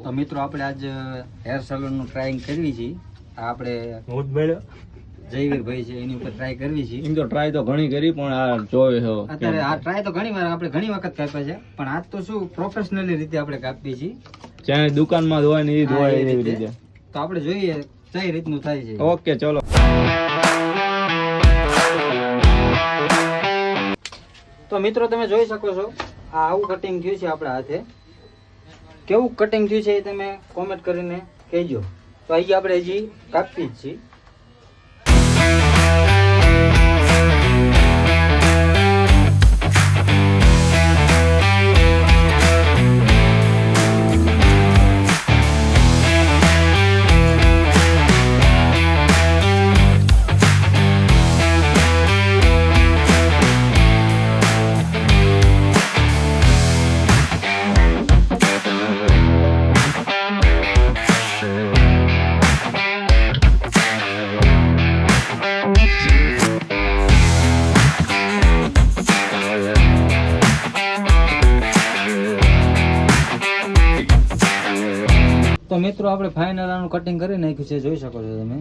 તો મિત્રો આપણે આજ હેર સલૂન નું ટ્રાયિંગ કરવી છે. આ આપણે હું જ મેળ્યો જયવીરભાઈ છે એની ઉપર ટ્રાય કરવી છે. એમ તો ટ્રાય તો ઘણી કરી પણ આ જોવે છે અત્યારે આ ટ્રાય તો ઘણી વાર આપણે ઘણી વખત કાપ્યા છે, પણ આજ તો શું પ્રોફેશનલી રીતે આપણે કાપીએ છીએ. જ્યાં દુકાનમાં ધોવાય ને એ ધોવાય એ એવી રીતે. રીતે. તો આપણે જોઈએ કઈ રીતનું થાય છે. ઓકે ચલો. તો મિત્રો તમે જોઈ શકો છો આ આવું કટિંગ થયું છે આપણા હાથે. કેવું કટિંગ થયું છે એ તમે કોમેન્ટ કરીને કહેજો. તો અહીં આપણે હજી કાપી જ છીએ. તો મિત્રો આપણે ફાઇનલ આનું કટિંગ કરી નાખ્યું છે, જોઈ શકો છો તમે.